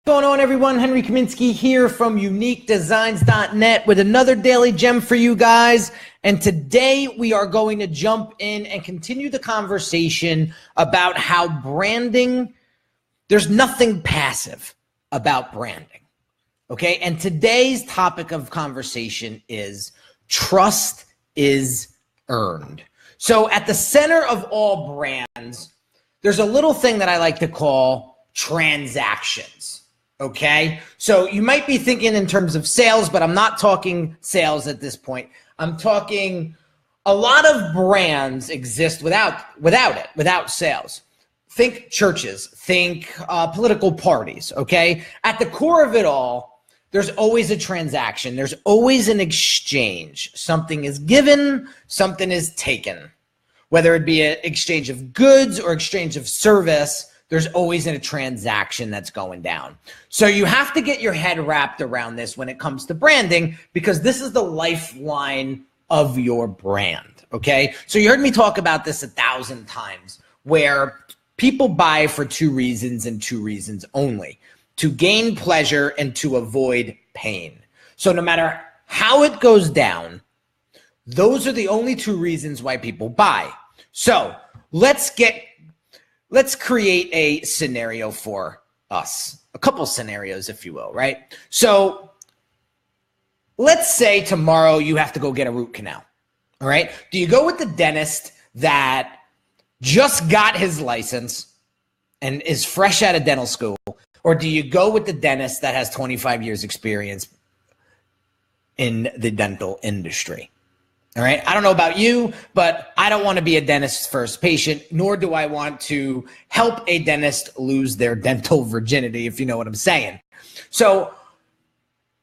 What's going on, everyone? Henry Kaminski here from uniquedesignz.net with another daily gem for you guys. And today we are going to jump in and continue the conversation about how branding, there's nothing passive about branding. Okay. And today's topic of conversation is trust is earned. So at the center of all brands, there's a little thing that I like to call transactions. Okay, so you might be thinking in terms of sales, but I'm not talking sales at this point. I'm talking a lot of brands exist without sales. Think churches, think political parties, okay? At the core of it all, there's always a transaction. There's always an exchange. Something is given, something is taken. Whether it be an exchange of goods or exchange of service, there's always a transaction that's going down. So you have to get your head wrapped around this when it comes to branding, because this is the lifeline of your brand, okay? So you heard me talk about this 1,000 times, where people buy for two reasons and two reasons only: to gain pleasure and to avoid pain. So no matter how it goes down, those are the only two reasons why people buy. So let's create a scenario for us, a couple scenarios, if you will, right? So let's say tomorrow you have to go get a root canal, all right? Do you go with the dentist that just got his license and is fresh out of dental school, or do you go with the dentist that has 25 years experience in the dental industry? All right. I don't know about you, but I don't want to be a dentist's first patient, nor do I want to help a dentist lose their dental virginity, if you know what I'm saying. So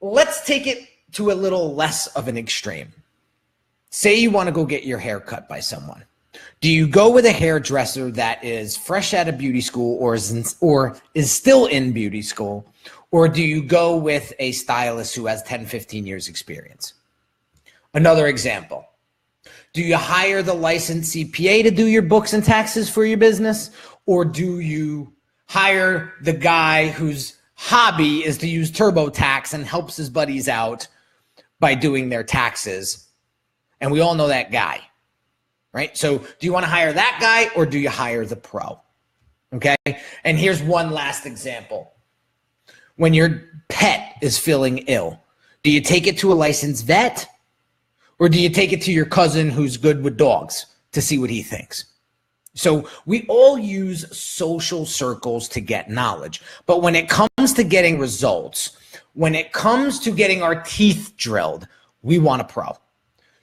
let's take it to a little less of an extreme. Say you want to go get your hair cut by someone. Do you go with a hairdresser that is fresh out of beauty school or is still in beauty school? Or do you go with a stylist who has 10, 15 years experience? Another example, do you hire the licensed CPA to do your books and taxes for your business? Or do you hire the guy whose hobby is to use TurboTax and helps his buddies out by doing their taxes? And we all know that guy, right? So do you want to hire that guy, or do you hire the pro? Okay. And here's one last example. When your pet is feeling ill, do you take it to a licensed vet? Or do you take it to your cousin who's good with dogs to see what he thinks? So we all use social circles to get knowledge. But when it comes to getting results, when it comes to getting our teeth drilled, we want a pro.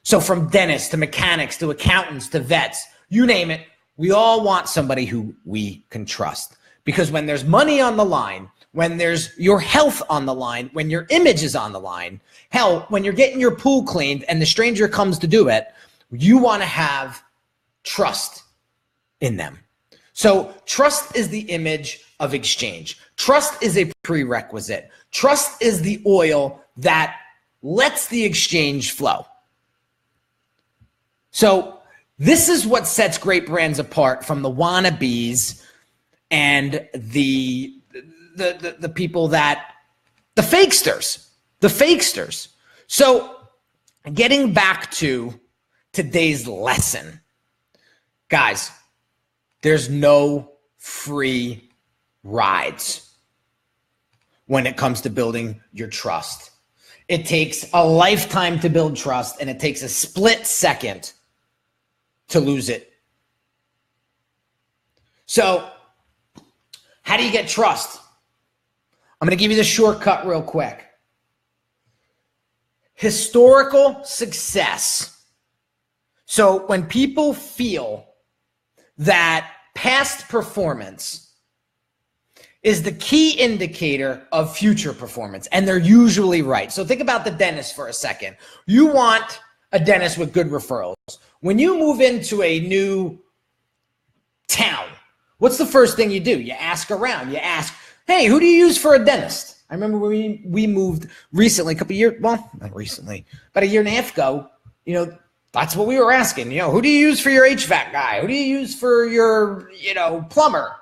So from dentists to mechanics to accountants to vets, you name it, we all want somebody who we can trust. Because when there's money on the line, when there's your health on the line, when your image is on the line, hell, when you're getting your pool cleaned and the stranger comes to do it, you want to have trust in them. So trust is the image of exchange. Trust is a prerequisite. Trust is the oil that lets the exchange flow. So this is what sets great brands apart from the wannabes and the people that, the fakesters. So getting back to today's lesson, guys, there's no free rides when it comes to building your trust. It takes a lifetime to build trust, and it takes a split second to lose it. So how do you get trust? I'm going to give you the shortcut real quick. Historical success. So when people feel that past performance is the key indicator of future performance, and they're usually right. So think about the dentist for a second. You want a dentist with good referrals. When you move into a new town, what's the first thing you do? You ask around. You ask, hey, who do you use for a dentist? I remember when we moved recently, a couple of years, well, not recently, about a year and a half ago, that's what we were asking. Who do you use for your HVAC guy? Who do you use for your, plumber?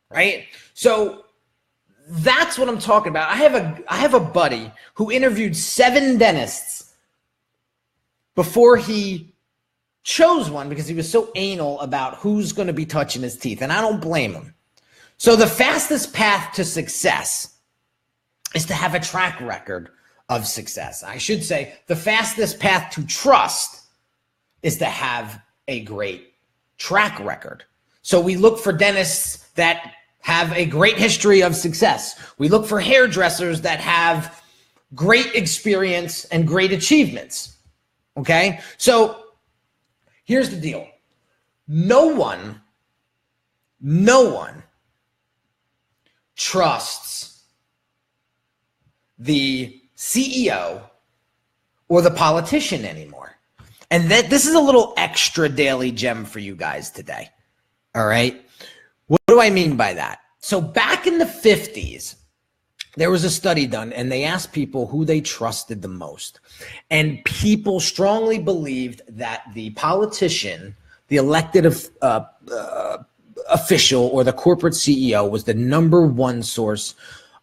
Right? So that's what I'm talking about. I have a buddy who interviewed 7 dentists before he chose one because he was so anal about who's going to be touching his teeth, and I don't blame him. So the fastest path to success is to have a track record of success. I should say the fastest path to trust is to have a great track record. So we look for dentists that have a great history of success. We look for hairdressers that have great experience and great achievements. Okay? So here's the deal. No one trusts the CEO or the politician anymore. And this is a little extra daily gem for you guys today. All right. What do I mean by that? So back in the 50s, there was a study done and they asked people who they trusted the most. And people strongly believed that the politician, the elected official, or the corporate CEO was the #1 source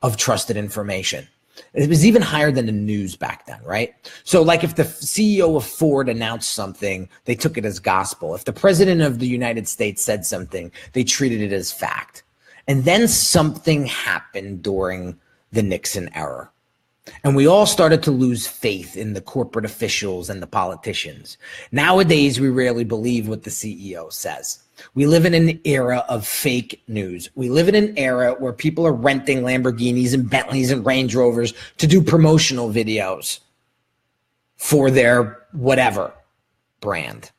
of trusted information. It was even higher than the news back then, right? So like if the CEO of Ford announced something, they took it as gospel. If the president of the United States said something, they treated it as fact. And then something happened during the Nixon era. And we all started to lose faith in the corporate officials and the politicians. Nowadays, we rarely believe what the CEO says. We live in an era of fake news. We live in an era where people are renting Lamborghinis and Bentleys and Range Rovers to do promotional videos for their whatever brand.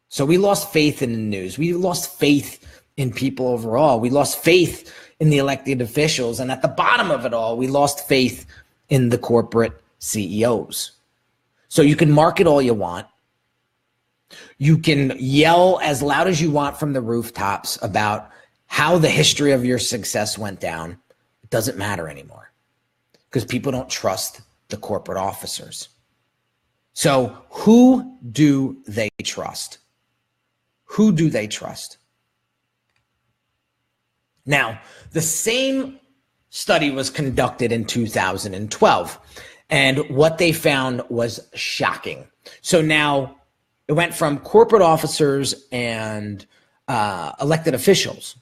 So we lost faith in the news. We lost faith in people overall. We lost faith in the elected officials. And at the bottom of it all, we lost faith in the corporate CEOs. So you can market all you want. You can yell as loud as you want from the rooftops about how the history of your success went down. It doesn't matter anymore because people don't trust the corporate officers. So who do they trust? Who do they trust? Now, the same study was conducted in 2012, and what they found was shocking. So now it went from corporate officers and elected officials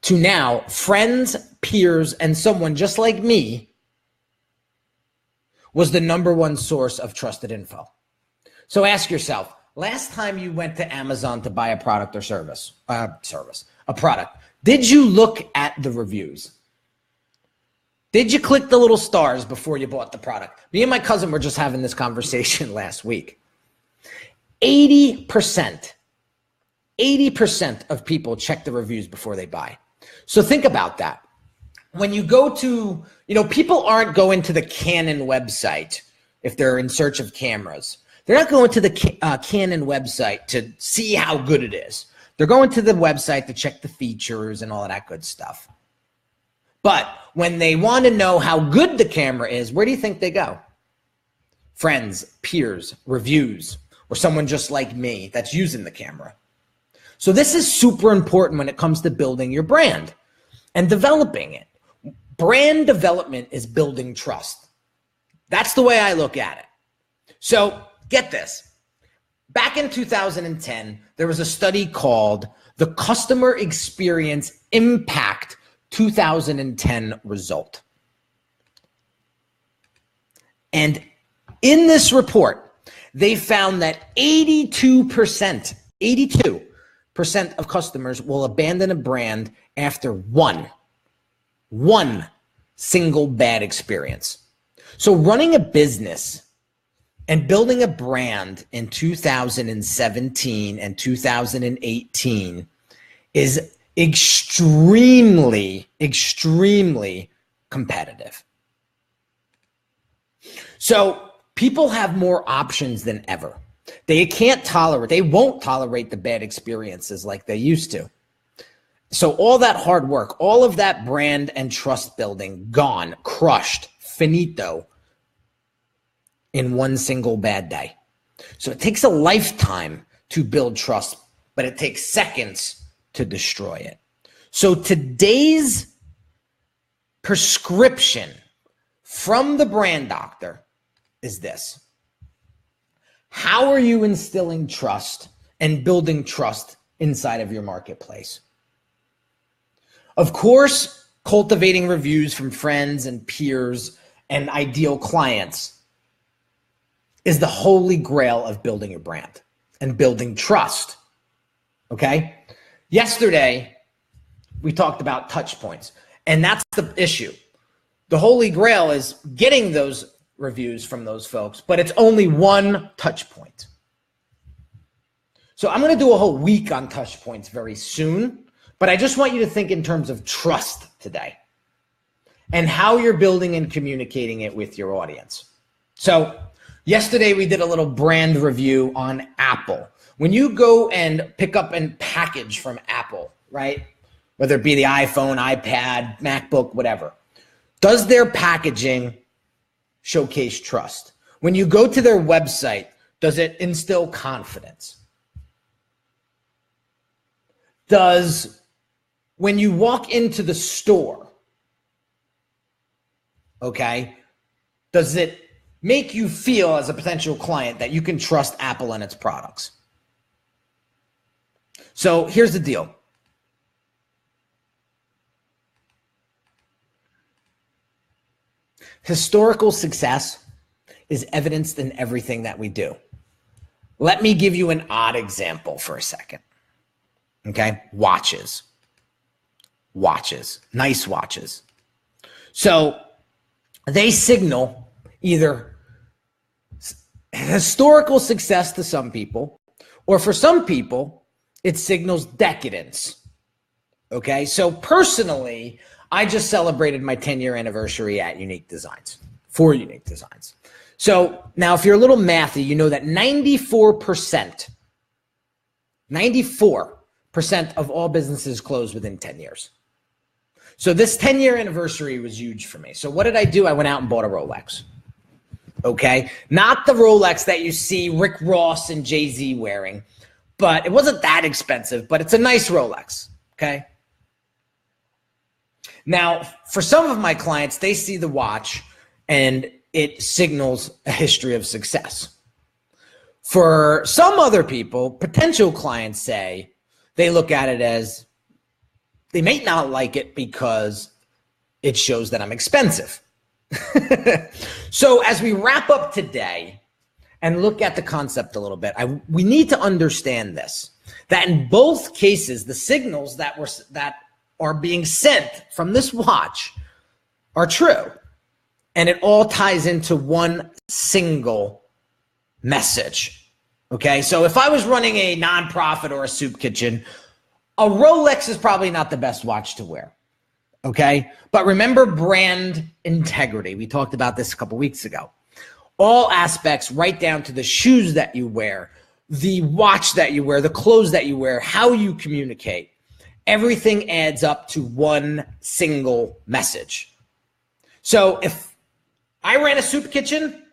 to now friends, peers, and someone just like me was the #1 source of trusted info. So ask yourself, last time you went to Amazon to buy a product or a product, did you look at the reviews? Did you click the little stars before you bought the product? Me and my cousin were just having this conversation last week. 80% of people check the reviews before they buy. So think about that. When you go to, people aren't going to the Canon website if they're in search of cameras. They're not going to the Canon website to see how good it is. They're going to the website to check the features and all of that good stuff. But when they want to know how good the camera is, where do you think they go? Friends, peers, reviews, or someone just like me that's using the camera. So this is super important when it comes to building your brand and developing it. Brand development is building trust. That's the way I look at it. So get this. Back in 2010, there was a study called the Customer Experience Impact 2010 Result. And in this report, they found that 82% of customers will abandon a brand after one single bad experience. So running a business and building a brand in 2017 and 2018 is extremely competitive. So people have more options than ever. They won't tolerate the bad experiences like they used to. So all that hard work, all of that brand and trust building, gone, crushed, finito in one single bad day. So it takes a lifetime to build trust, but it takes seconds to destroy it. So today's prescription from the brand doctor is this. How are you instilling trust and building trust inside of your marketplace? Of course, cultivating reviews from friends and peers and ideal clients is the holy grail of building your brand and building trust. Okay? Yesterday, we talked about touch points, and that's the issue. The holy grail is getting those reviews from those folks, but it's only one touch point. So I'm going to do a whole week on touch points very soon, but I just want you to think in terms of trust today and how you're building and communicating it with your audience. So yesterday we did a little brand review on Apple. When you go and pick up and package from Apple, right? Whether it be the iPhone, iPad, MacBook, whatever, does their packaging showcase trust? When you go to their website, does it instill confidence? When you walk into the store, okay, does it make you feel as a potential client that you can trust Apple and its products? So here's the deal. Historical success is evidenced in everything that we do. Let me give you an odd example for a second. Okay, watches, nice watches. So they signal either historical success to some people, or for some people, it signals decadence. Okay, so personally, I just celebrated my 10-year anniversary at Unique Designz, for Unique Designz. So now if you're a little mathy, you know that 94% of all businesses close within 10 years. So this 10-year anniversary was huge for me. So what did I do? I went out and bought a Rolex. Okay, not the Rolex that you see Rick Ross and Jay-Z wearing, but it wasn't that expensive, but it's a nice Rolex. Okay. Now, for some of my clients, they see the watch and it signals a history of success. For some other people, potential clients say they look at it as they may not like it because it shows that I'm expensive. So as we wrap up today and look at the concept a little bit, we need to understand this, that in both cases, the signals that are being sent from this watch are true. And it all ties into one single message. Okay, so if I was running a nonprofit or a soup kitchen, a Rolex is probably not the best watch to wear. Okay, but remember brand integrity. We talked about this a couple weeks ago. All aspects, right down to the shoes that you wear, the watch that you wear, the clothes that you wear, how you communicate. Everything adds up to one single message. So if I ran a soup kitchen,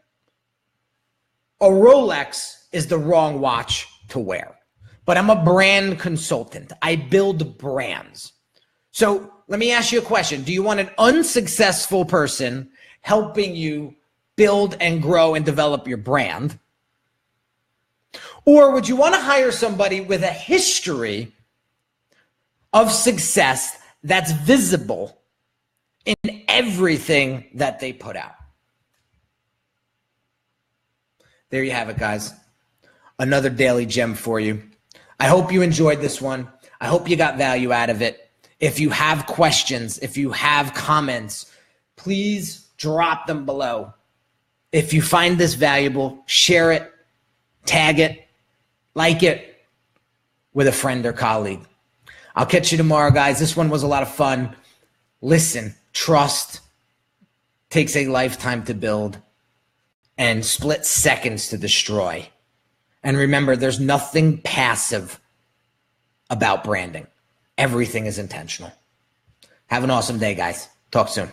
a Rolex is the wrong watch to wear. But I'm a brand consultant. I build brands. So let me ask you a question. Do you want an unsuccessful person helping you build and grow and develop your brand? Or would you want to hire somebody with a history of success that's visible in everything that they put out? There you have it, guys. Another daily gem for you. I hope you enjoyed this one. I hope you got value out of it. If you have questions, if you have comments, please drop them below. If you find this valuable, share it, tag it, like it with a friend or colleague. I'll catch you tomorrow, guys. This one was a lot of fun. Listen, trust takes a lifetime to build and split seconds to destroy. And remember, there's nothing passive about branding. Everything is intentional. Have an awesome day, guys. Talk soon.